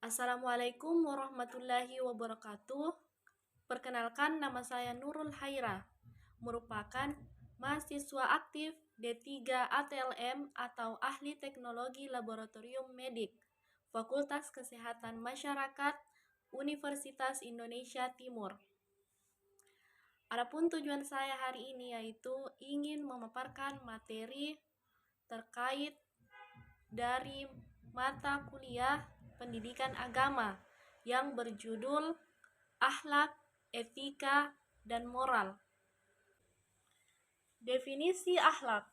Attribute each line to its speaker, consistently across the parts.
Speaker 1: Assalamualaikum warahmatullahi wabarakatuh. Perkenalkan, nama saya Nurul Haira, merupakan mahasiswa aktif D3 ATLM atau Ahli Teknologi Laboratorium Medik, Fakultas Kesehatan Masyarakat, Universitas Indonesia Timur. Adapun tujuan saya hari ini yaitu ingin memaparkan materi terkait dari mata kuliah pendidikan agama yang berjudul Akhlak, Etika, dan Moral. Definisi akhlak.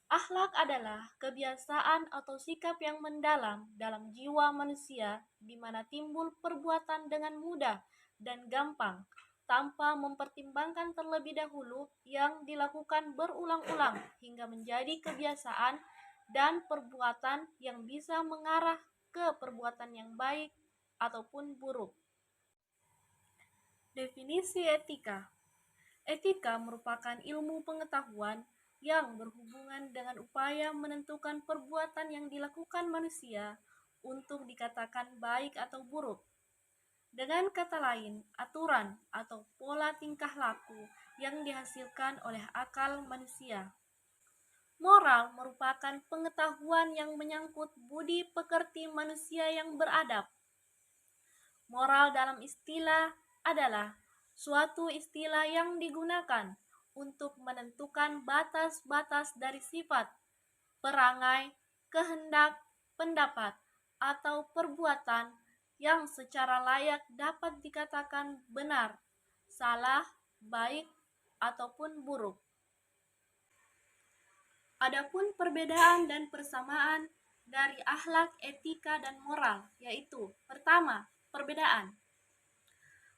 Speaker 1: Akhlak adalah kebiasaan atau sikap yang mendalam dalam jiwa manusia di mana timbul perbuatan dengan mudah dan gampang tanpa mempertimbangkan terlebih dahulu yang dilakukan berulang-ulang hingga menjadi kebiasaan dan perbuatan yang bisa mengarah ke perbuatan yang baik ataupun buruk. Definisi etika. Etika merupakan ilmu pengetahuan yang berhubungan dengan upaya menentukan perbuatan yang dilakukan manusia untuk dikatakan baik atau buruk. Dengan kata lain, aturan atau pola tingkah laku yang dihasilkan oleh akal manusia. Moral merupakan pengetahuan yang menyangkut budi pekerti manusia yang beradab. Moral dalam istilah adalah suatu istilah yang digunakan untuk menentukan batas-batas dari sifat, perangai, kehendak, pendapat, atau perbuatan yang secara layak dapat dikatakan benar, salah, baik, ataupun buruk. Adapun perbedaan dan persamaan dari akhlak, etika, dan moral, yaitu pertama, perbedaan.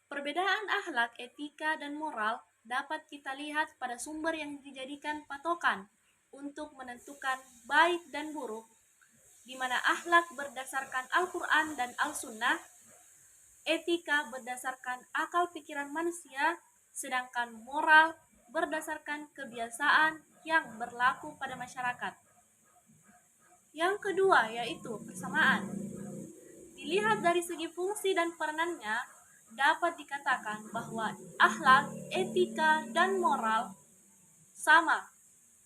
Speaker 1: Perbedaan akhlak, etika, dan moral dapat kita lihat pada sumber yang dijadikan patokan untuk menentukan baik dan buruk, di mana akhlak berdasarkan Al-Quran dan Al-Sunnah, etika berdasarkan akal pikiran manusia, sedangkan moral berdasarkan kebiasaan yang berlaku pada masyarakat. Yang kedua yaitu persamaan. Dilihat dari segi fungsi dan peranannya, dapat dikatakan bahwa akhlak, etika, dan moral sama,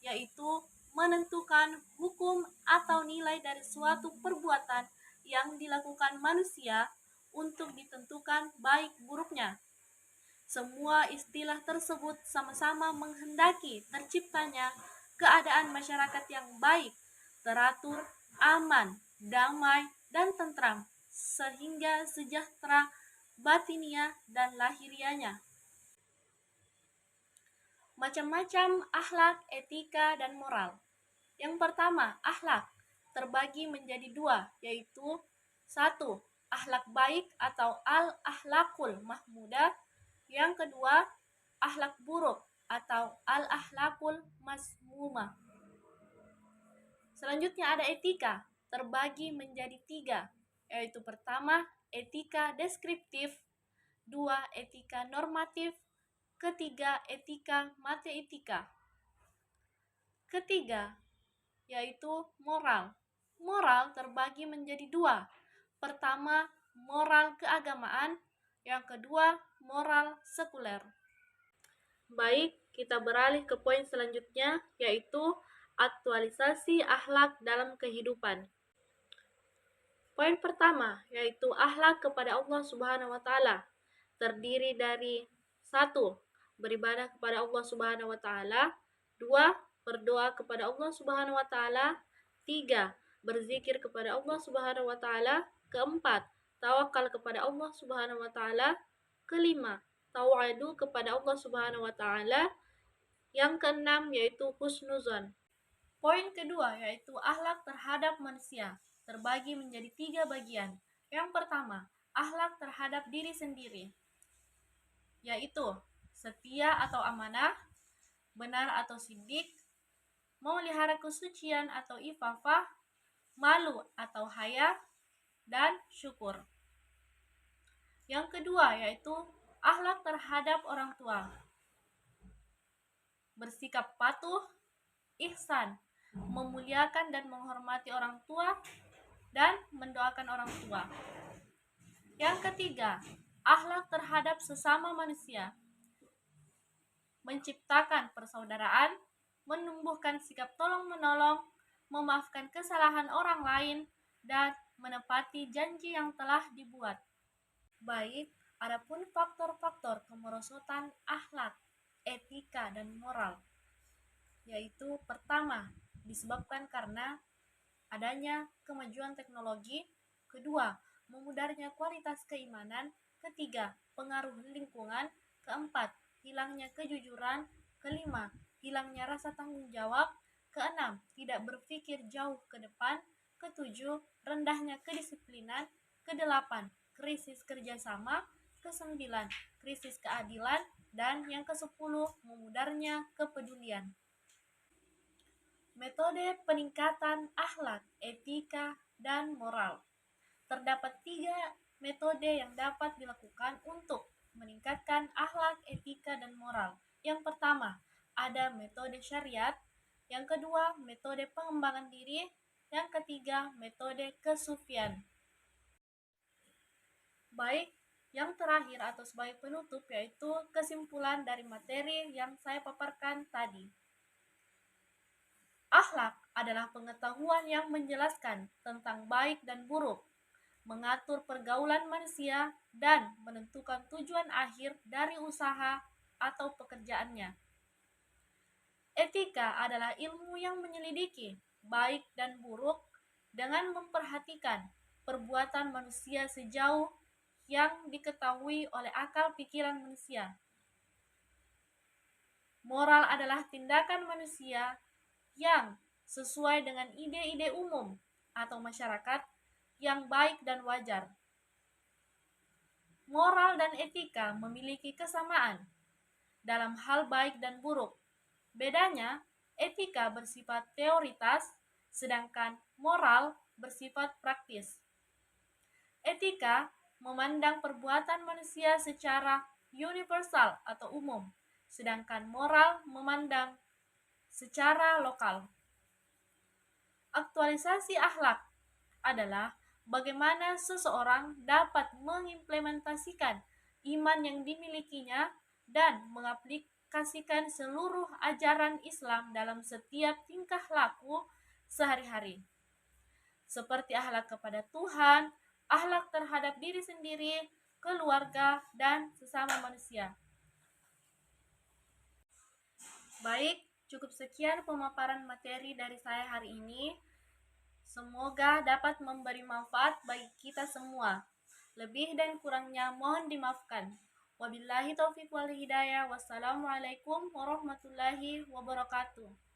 Speaker 1: yaitu menentukan hukum atau nilai dari suatu perbuatan yang dilakukan manusia untuk ditentukan baik buruknya. Semua istilah tersebut sama-sama menghendaki terciptanya keadaan masyarakat yang baik, teratur, aman, damai, dan tentram, sehingga sejahtera batiniah dan lahiriahnya. Macam-macam akhlak, etika, dan moral. Yang pertama, akhlak terbagi menjadi dua, yaitu satu, akhlak baik atau al-akhlakul mahmudah. Yang kedua, akhlak buruk atau al-akhlakul masmumah. Selanjutnya ada etika, terbagi menjadi tiga, yaitu pertama, etika deskriptif, dua, etika normatif, ketiga, etika mateetika. Ketiga, yaitu moral. Moral terbagi menjadi dua. Pertama, moral keagamaan, yang kedua, moral sekuler. Baik, kita beralih ke poin selanjutnya, yaitu aktualisasi akhlak dalam kehidupan. Poin pertama, yaitu akhlak kepada Allah Subhanahu wa taala, terdiri dari satu, beribadah kepada Allah Subhanahu wa taala, dua, berdoa kepada Allah Subhanahu wa taala, tiga, berzikir kepada Allah Subhanahu wa taala, keempat, tawakal kepada Allah Subhanahu wa taala, kelima, tawadu kepada Allah Subhanahu wa taala, yang keenam yaitu husnuzon. Poin kedua yaitu akhlak terhadap manusia, terbagi menjadi tiga bagian. Yang pertama, akhlak terhadap diri sendiri, yaitu setia atau amanah, benar atau sidik, memelihara kesucian atau ifafah, malu atau haya, dan syukur. Yang kedua yaitu akhlak terhadap orang tua, bersikap patuh, ihsan, memuliakan dan menghormati orang tua, dan mendoakan orang tua. Yang ketiga, akhlak terhadap sesama manusia, menciptakan persaudaraan, menumbuhkan sikap tolong-menolong, memaafkan kesalahan orang lain, dan menepati janji yang telah dibuat. Baik, adapun faktor-faktor kemerosotan akhlak, etika, dan moral, yaitu pertama, disebabkan karena adanya kemajuan teknologi, kedua, memudarnya kualitas keimanan, ketiga, pengaruh lingkungan, keempat, hilangnya kejujuran, kelima, hilangnya rasa tanggung jawab, keenam, tidak berpikir jauh ke depan, ketujuh, rendahnya kedisiplinan, kedelapan, krisis kerjasama, kesembilan, krisis keadilan, dan yang kesepuluh, memudarnya kepedulian. Metode peningkatan akhlak, etika, dan moral. Terdapat 3 metode yang dapat dilakukan untuk meningkatkan akhlak, etika, dan moral. Yang pertama, ada metode syariat. Yang kedua, metode pengembangan diri. Yang ketiga, metode kesufian. Baik, yang terakhir atau sebagai penutup yaitu kesimpulan dari materi yang saya paparkan tadi. Akhlak adalah pengetahuan yang menjelaskan tentang baik dan buruk, mengatur pergaulan manusia, dan menentukan tujuan akhir dari usaha atau pekerjaannya. Etika adalah ilmu yang menyelidiki baik dan buruk dengan memperhatikan perbuatan manusia sejauh yang diketahui oleh akal pikiran manusia. Moral adalah tindakan manusia yang sesuai dengan ide-ide umum atau masyarakat yang baik dan wajar. Moral dan etika memiliki kesamaan dalam hal baik dan buruk. Bedanya, etika bersifat teoritas, sedangkan moral bersifat praktis. Etika memandang perbuatan manusia secara universal atau umum, sedangkan moral memandang secara lokal. Aktualisasi akhlak adalah bagaimana seseorang dapat mengimplementasikan iman yang dimilikinya dan mengaplikasikan seluruh ajaran Islam dalam setiap tingkah laku sehari-hari. Seperti akhlak kepada Tuhan, akhlak terhadap diri sendiri, keluarga, dan sesama manusia. Baik, cukup sekian pemaparan materi dari saya hari ini. Semoga dapat memberi manfaat bagi kita semua. Lebih dan kurangnya mohon dimaafkan. Wabillahi taufiq wal hidayah. Wassalamualaikum warahmatullahi wabarakatuh.